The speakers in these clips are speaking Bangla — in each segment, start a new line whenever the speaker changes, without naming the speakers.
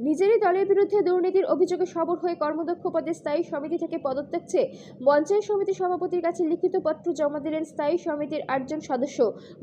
নিজেরই দলের বিরুদ্ধে দুর্নীতির অভিযোগে সরব হয়ে কর্মদক্ষ পদে স্থায়ী সমিতি থেকে পদত্যাগ চেয়ে পঞ্চায়েত সমিতি সভাপতির কাছে লিখিত পত্র জমা দিলেন স্থায়ী সমিতির 8জন সদস্য।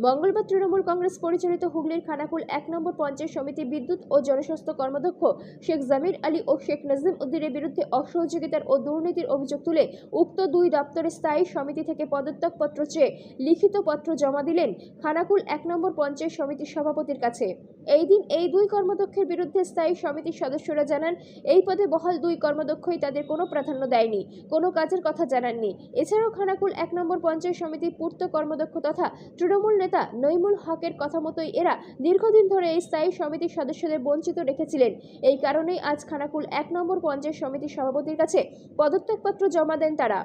মঙ্গলবার তৃণমূল কংগ্রেস পরিচালিত হুগলির খানাকুল 1 নম্বর পঞ্চায়েত সমিতি বিদ্যুৎ ও জনস্বাস্থ্য কর্মদক্ষ শেখ জামির আলী ও শেখ নাজিম উদ্দিনের বিরুদ্ধে অসহযোগিতার ও দুর্নীতির অভিযোগ তুলে উক্ত দুই দপ্তরের স্থায়ী সমিতি থেকে পদত্যাগ পত্র চেয়ে লিখিত পত্র জমা দিলেন খানাকুল 1 নম্বর পঞ্চায়েত সমিতির সভাপতির কাছে। এই দিন এই দুই কর্মদক্ষের বিরুদ্ধে স্থায়ী সমিতির সদস্যরা জানান, এই পদে বহাল দুই কর্মদক্ষই তাদের কোনো প্রাধান্য দেয়নি, কোনো কাজের কথা জানাননি। এছাড়াও খানাকুল 1 নম্বর পঞ্চায়েত সমিতির পূর্ত কর্মদক্ষ তথা তৃণমূল নেতা নইমুল হকের কথা মতোই এরা দীর্ঘদিন ধরে এই স্থায়ী সমিতির সদস্যদের বঞ্চিত রেখেছিলেন। এই কারণেই আজ খানাকুল 1 নম্বর পঞ্চায়েত সমিতির সভাপতির কাছে পদত্যাগপত্র জমা দেন তারা।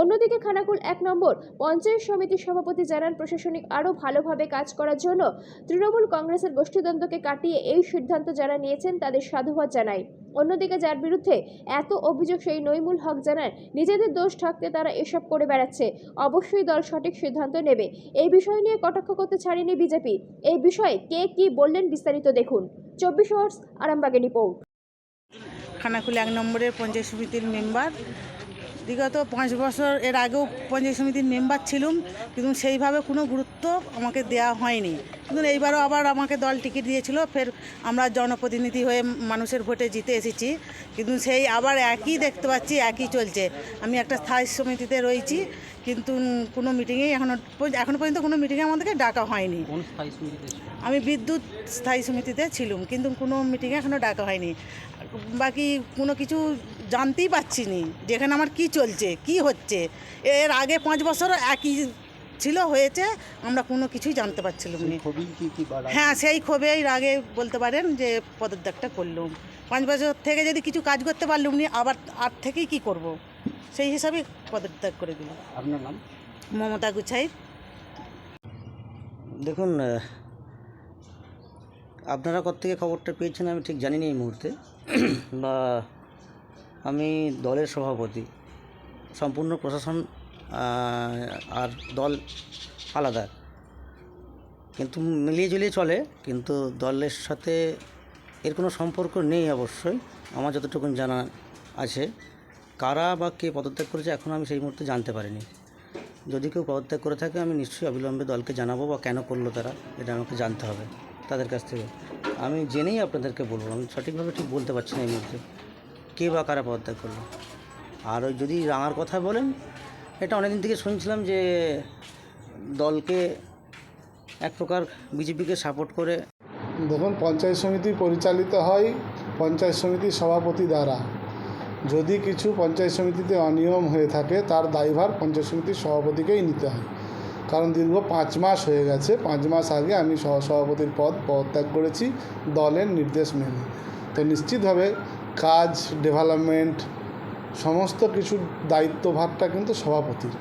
অন্যদিকে খানাকুল 1 নম্বর পঞ্চায়েত সমিতির সভাপতি জানান, প্রশাসনিক আরও ভালোভাবে কাজ করার জন্য তৃণমূল কংগ্রেসের গোষ্ঠীদ্বন্দ্বকে কাটিয়ে এই সিদ্ধান্ত যারা নিয়েছেন তাদের সাধুবাদ জানাই। অন্যদিকে যার বিরুদ্ধে এত অভিযোগ সেই নইমুল হক জানান, নিজেদের দোষ ঢাকতে তারা এসব করে বেড়াচ্ছে, অবশ্যই দল সঠিক সিদ্ধান্ত নেবে। এই বিষয় নিয়ে কটাক্ষ করতে ছাড়েনি বিজেপি। এই বিষয়ে কে কি বললেন বিস্তারিত দেখুন। 24 আওয়ার্স আরামবাগের রিপোর্ট।
খানাকুল 1 নম্বরের পঞ্চায়েত সমিতির মেম্বার। বিগত 5 বছর এর আগেও পঞ্চায়েত সমিতির মেম্বার ছিলাম, কিন্তু সেইভাবে কোনো গুরুত্ব আমাকে দেওয়া হয়নি। কিন্তু এইবারও আবার আমাকে দল টিকিট দিয়েছিল, ফের আমরা জনপ্রতিনিধি হয়ে মানুষের ভোটে জিতে এসেছি, কিন্তু সেই আবার একই দেখতে পাচ্ছি, একই চলছে। আমি একটা স্থায়ী সমিতিতে রয়েছি, কিন্তু কোনো মিটিংয়েই এখনো পর্যন্ত কোনো মিটিংয়ে আমাদেরকে ডাকা হয়নি। আমি বিদ্যুৎ স্থায়ী সমিতিতে ছিলাম, কিন্তু কোনো মিটিংয়ে এখনও ডাকা হয়নি। বাকি কোনো কিছু জানতেই পাচ্ছি না যেখানে আমার কি চলছে, কি হচ্ছে। এর আগে 5 বছর একই ছিল, হয়েছে, আমরা কোনো কিছুই জানতে পারছিলাম না। হ্যাঁ, সেই ক্ষোভেই আগে বলতে পারেন যে পদত্যাগটা করলাম। 5 বছর থেকে যদি কিছু কাজ করতে পারলাম না, আবার আর থেকেই কি করব, সেই হিসাবে পদত্যাগ করে দিলাম।
আপনার নাম?
মমতা গুছাই।
দেখুন, আপনারা কোত্থেকে খবরটা পেয়েছেন আমি ঠিক জানি না এই মুহূর্তে। বা আমি দলের সভাপতি, সম্পূর্ণ প্রশাসন আর দল আলাদা, কিন্তু মিলিয়ে ঝুলিয়ে চলে, কিন্তু দলের সাথে এর কোনো সম্পর্ক নেই। অবশ্যই আমার যতটুকু জানা আছে, কারা বা কে পদত্যাগ করেছে এখন আমি সেই মুহূর্তে জানতে পারিনি। যদি কেউ পদত্যাগ করে থাকে আমি নিশ্চয়ই অবিলম্বে দলকে জানাবো, বা কেন করলো তারা, এটা আমাকে জানতে হবে তাদের কাছ থেকে। আমি জেনেই আপনাদেরকে বলবো। আমি সঠিকভাবে ঠিক বলতে পারছি না এই মুহূর্তে কে বা কারা পদত্যাগ করলো। আর ওই যদি রাঙার কথা বলেন, এটা অনেকদিন থেকে শুনছিলাম যে দলকে এক প্রকার বিজেপিকে সাপোর্ট করে।
দেখুন, পঞ্চায়েত সমিতি পরিচালিত হয় পঞ্চায়েত সমিতির সভাপতি দ্বারা। যদি কিছু পঞ্চায়েত সমিতিতে অনিয়ম হয়ে থাকে, তার দায়ভার পঞ্চায়েত সমিতির সভাপতিকেই নিতে হয়। কারণ দীর্ঘ 5 মাস হয়ে গেছে, 5 মাস আগে আমি সহসভাপতির পদত্যাগ করেছি দলের নির্দেশ মেনে। তো নিশ্চিতভাবে কাজ, ডেভেলপমেন্ট, সমস্ত কিছুর দায়িত্বভারটা কিন্তু সভাপতির।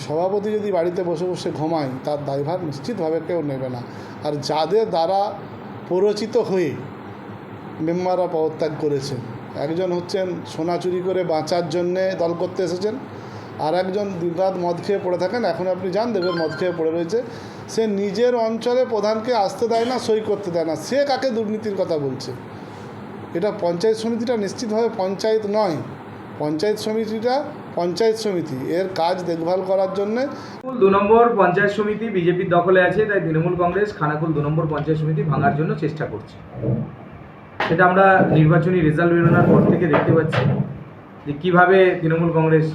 সভাপতি যদি বাড়িতে বসে বসে ঘুমায়, তার দায়ভার নিশ্চিতভাবে কেউ নেবে না। আর যাদের দ্বারা প্ররোচিত হয়ে মেম্বাররা পদত্যাগ করেছেন, একজন হচ্ছেন সোনা চুরি করে বাঁচার জন্যে দল করতে এসেছেন, আর একজন দিনরাত মদ খেয়ে পড়ে থাকেন। এখন আপনি জান দেবেন মদ খেয়ে পড়ে রয়েছে, সে নিজের অঞ্চলে প্রধানকে আসতে দেয় না, সই করতে দেয় না। সে কাকে দুর্নীতির কথা বলছে? এটা পঞ্চায়েত সমিতিটা নিশ্চিতভাবে পঞ্চায়েত নয়। পঞ্চায়েত সমিতিটা পঞ্চায়েত সমিতি, এর কাজ দেখভাল করার জন্যে।
2 নম্বর পঞ্চায়েত সমিতি বিজেপির দখলে আছে, তাই তৃণমূল কংগ্রেস খানাকুল 2 নম্বর পঞ্চায়েত সমিতি ভাঙার জন্য চেষ্টা করছে। সেটা আমরা নির্বাচনী রেজাল্ট বেরোনোর পর থেকে দেখতে পাচ্ছি যে কীভাবে তৃণমূল কংগ্রেস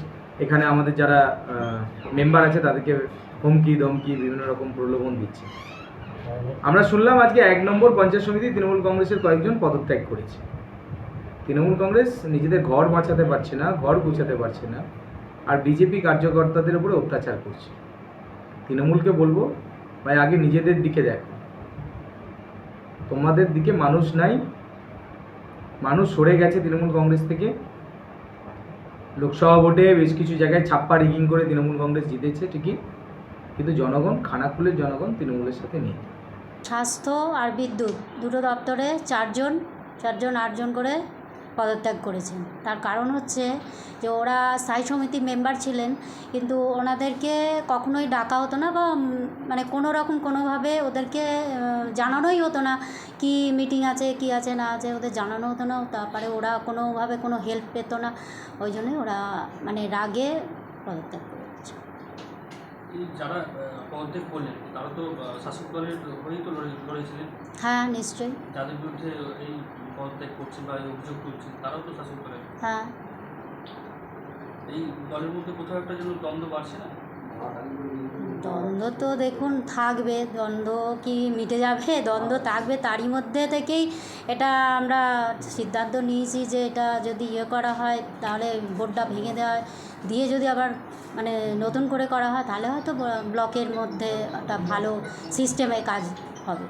এখানে আমাদের যারা মেম্বার আছে তাদেরকে হুমকি ধমকি বিভিন্ন রকম প্রলোভন দিচ্ছে। আমরা শুনলাম আজকে 1 নম্বর পঞ্চায়েত সমিতি তৃণমূল কংগ্রেসের কয়েকজন পদত্যাগ করেছে। তৃণমূল কংগ্রেস নিজেদের ঘর বাঁচাতে পারছে না, ঘর গুছাতে পারছে না, আর বিজেপি কার্যকর্তাদের উপরে অত্যাচার করছে। তৃণমূলকে বলবো, ভাই আগে নিজেদের দিকে দেখো, তোমাদের দিকে মানুষ নাই, মানুষ সরে গেছে তৃণমূল কংগ্রেস থেকে। লোকসভা ভোটে বেশ কিছু জায়গায় ছাপ্পা রিগিং করে তৃণমূল কংগ্রেস জিতেছে ঠিকই, কিন্তু জনগণ, খানাকুলের জনগণ তৃণমূলের সাথে নেই।
স্বাস্থ্য আর বিদ্যুৎ দুটো দপ্তরে 4জন 8জন করে পদত্যাগ করেছেন। তার কারণ হচ্ছে যে ওরা স্থায়ী সমিতির মেম্বার ছিলেন, কিন্তু ওনাদেরকে কখনোই ডাকা হতো না বা মানে কোনো রকম কোনোভাবে ওদেরকে জানানোই হতো না কি মিটিং আছে কি আছে না আছে, ওদের জানানো হতো না। তারপরে ওরা কোনোভাবে কোনো হেল্প পেত না, ওই জন্যই ওরা মানে রাগে পদত্যাগ করেছে।
এই যারা পদত্যাগ করলেন তারা তো শাসক দলের হয়েই তো লড়েছিলেন।
হ্যাঁ, নিশ্চয়ই।
যাদের বিরুদ্ধে এই পদত্যাগ করছেন বা এই অভিযোগ করছেন তারাও তো শাসক দলের।
হ্যাঁ,
এই দলের মধ্যে কোথাও একটা যেন দ্বন্দ্ব বাড়ছে না?
দ্বন্দ্ব তো দেখুন থাকবে, দ্বন্দ্ব কি মিটে যাবে? দ্বন্দ্ব থাকবে, তারই মধ্যে থেকেই এটা আমরা সিদ্ধান্ত নিয়েছি যে এটা যদি করা হয় তাহলে বোর্ডটা ভেঙে দেওয়া দিয়ে যদি আবার মানে নতুন করে করা হয় তাহলে হয়তো ব্লকের মধ্যে একটা ভালো সিস্টেমে কাজ হবে।